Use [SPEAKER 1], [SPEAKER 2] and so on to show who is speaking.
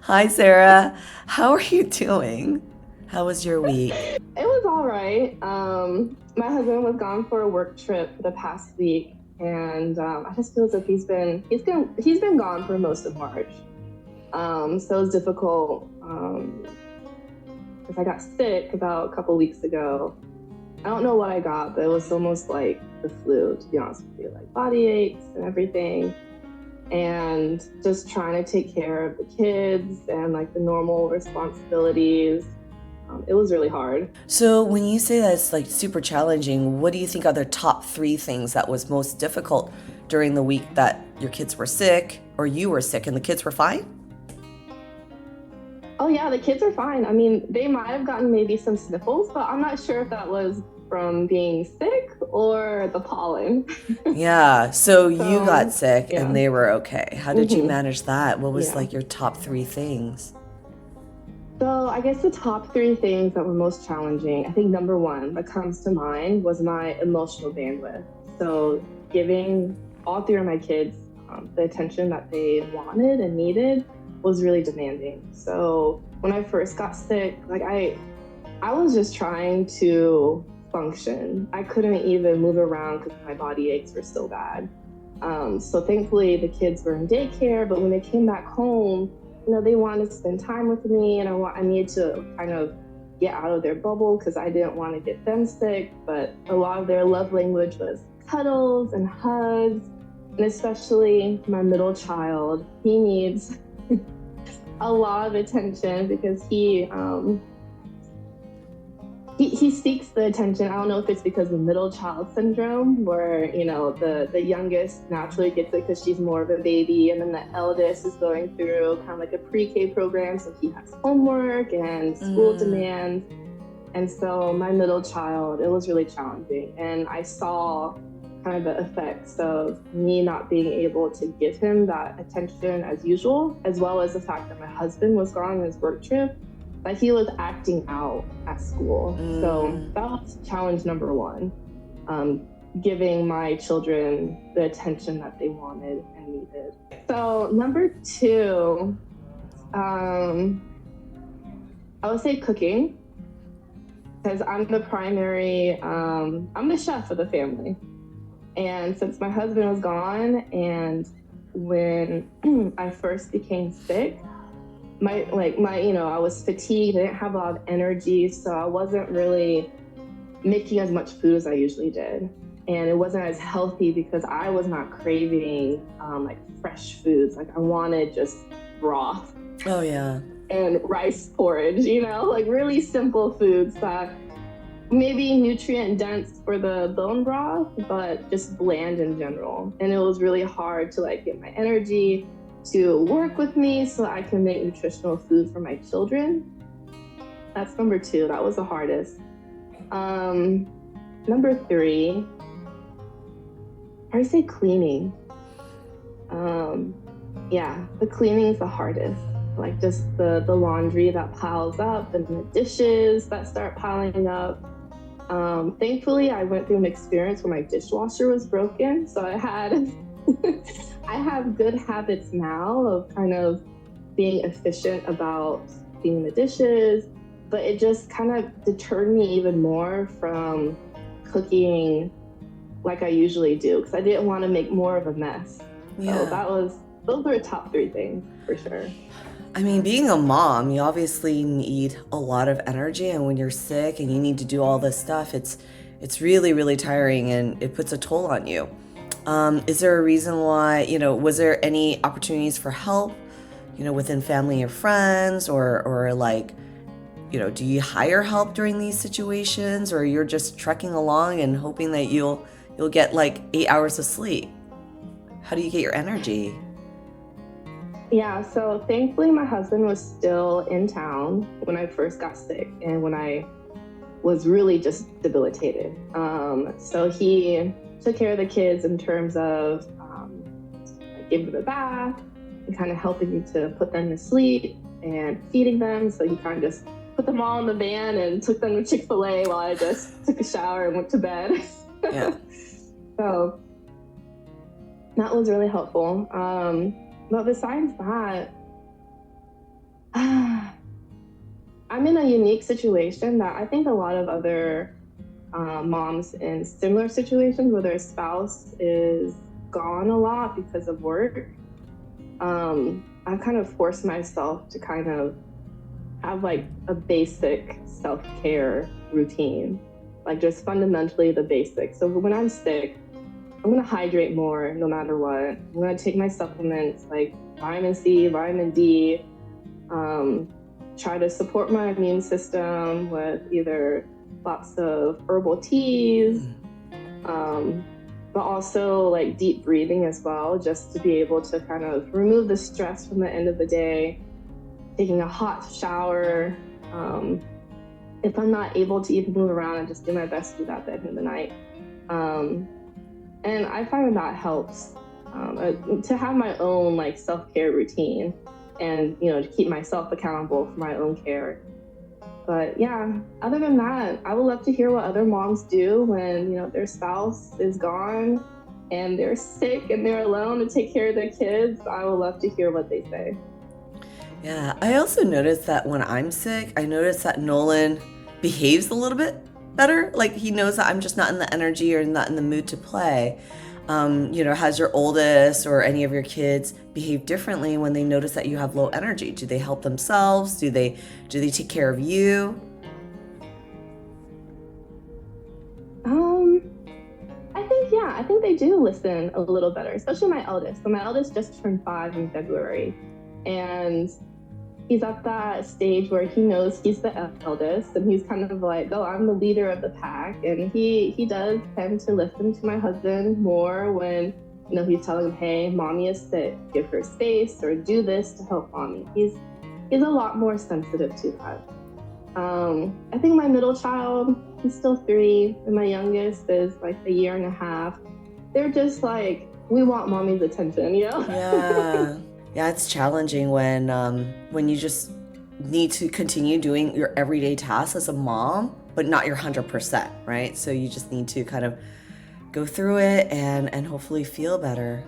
[SPEAKER 1] Hi, Sarah. How are you doing? How was your week?
[SPEAKER 2] It was all right. My husband was gone for a work trip for the past week, and I just feel as if he's been gone for most of March. So it was difficult because I got sick about a couple weeks ago. I don't know what I got, but it was almost like the flu, to be honest with you, like body aches and everything, and just trying to take care of the kids and like the normal responsibilities. It was really hard.
[SPEAKER 1] So, when you say that it's like super challenging, what do you think are the top three things that was most difficult during the week that your kids were sick or you were sick and the kids were fine?
[SPEAKER 2] Oh yeah, the kids are fine. I mean, they might have gotten maybe some sniffles, but I'm not sure if that was from being sick or the pollen.
[SPEAKER 1] Yeah, so you got
[SPEAKER 2] So
[SPEAKER 1] sick and
[SPEAKER 2] yeah.
[SPEAKER 1] they were okay. How did you manage that? What was
[SPEAKER 2] Yeah.
[SPEAKER 1] like your top three things?
[SPEAKER 2] So I guess the top three things that were most challenging, I think number one that comes to mind was my emotional bandwidth. So giving all three of my kids the attention that they wanted and needed was really demanding. So when I first got sick, I was just trying to function. I couldn't even move around because my body aches were so bad. So thankfully the kids were in daycare, but when they came back home, they wanted to spend time with me, and I needed to kind of get out of their bubble because I didn't want to get them sick. But a lot of their love language was cuddles and hugs, and especially my middle child, he needs a lot of attention because he seeks the attention. I don't know if it's because of middle child syndrome, where the youngest naturally gets it because she's more of a baby, and then the eldest is going through kind of like a pre-K program, so he has homework and school
[SPEAKER 1] Mm,
[SPEAKER 2] demands. And so my middle child, it was really challenging, and I saw kind of the effects of me not being able to give him that attention as usual, as well as the fact that my husband was gone on his work trip, that he was acting out at school. So
[SPEAKER 1] mm.
[SPEAKER 2] that was challenge number one, um, giving my children the attention that they wanted and needed. So number two, um, I would say cooking, because I'm the chef of the family. And since my husband was gone, and when I first became sick, I was fatigued. I didn't have a lot of energy, so I wasn't really making as much food as I usually did, and it wasn't as healthy because I was not craving like fresh foods. Like I wanted just broth
[SPEAKER 1] Oh, yeah.
[SPEAKER 2] and rice porridge, like really simple foods that maybe nutrient dense for the bone broth, but just bland in general. And it was really hard to like get my energy to work with me so I can make nutritional food for my children. That's number two. That was the hardest. Um, Number three, I say cleaning. Um, yeah, the cleaning is the hardest. Like just the laundry that piles up and the dishes that start piling up. Thankfully, I went through an experience where my dishwasher was broken, so I had I have good habits now of kind of being efficient about cleaning the dishes, but it just kind of deterred me even more from cooking like I usually do because I didn't want to make more of a mess. So
[SPEAKER 1] Yeah.
[SPEAKER 2] those were the top three things for sure.
[SPEAKER 1] I mean, being a mom, you obviously need a lot of energy, and when you're sick and you need to do all this stuff, it's really, really tiring and it puts a toll on you. Is there a reason why, was there any opportunities for help, within family or friends, or like, do you hire help during these situations, or you're just trekking along and hoping that you'll get like 8 hours of sleep? How do you get your energy?
[SPEAKER 2] Yeah, so thankfully my husband was still in town when I first got sick and when I was really just debilitated. So he took care of the kids in terms of like giving them a bath and kind of helping me to put them to sleep and feeding them. So he kind of just put them all in the van and took them to Chick-fil-A while I just took a shower and went to bed.
[SPEAKER 1] Yeah.
[SPEAKER 2] So that was really helpful. But besides that, I'm in a unique situation that I think a lot of other moms in similar situations where their spouse is gone a lot because of work. I've kind of forced myself to kind of have like a basic self-care routine, like just fundamentally the basics. So when I'm sick, I'm gonna hydrate more no matter what. I'm gonna take my supplements like vitamin C, vitamin D, um, try to support my immune system with either lots of herbal teas, um, but also like deep breathing as well, just to be able to kind of remove the stress from the end of the day, taking a hot shower. If I'm not able to even move around, I just do my best to do that at the end of the night. And I find that helps to have my own like self-care routine and, to keep myself accountable for my own care. But yeah, other than that, I would love to hear what other moms do when, their spouse is gone and they're sick and they're alone to take care of their kids. I would love to hear what they say.
[SPEAKER 1] Yeah, I also noticed that when I'm sick, I notice that Nolan behaves a little bit better. Like he knows that I'm just not in the energy or not in the mood to play. Has your oldest or any of your kids behave differently when they notice that you have low energy? Do they help themselves? Do they take care of you?
[SPEAKER 2] I think they do listen a little better, especially my eldest. So my eldest just turned 5 in February, and he's at that stage where he knows he's the eldest, and he's kind of like, oh, I'm the leader of the pack. And he does tend to listen to my husband more when, he's telling him, hey, mommy is sick, give her space, or do this to help mommy. He's a lot more sensitive to that. I think my middle child, he's still 3, and my youngest is like a year and a half. They're just like, we want mommy's attention,
[SPEAKER 1] Yeah. Yeah, it's challenging when you just need to continue doing your everyday tasks as a mom, but not your 100%, right? So you just need to kind of go through it and hopefully feel better.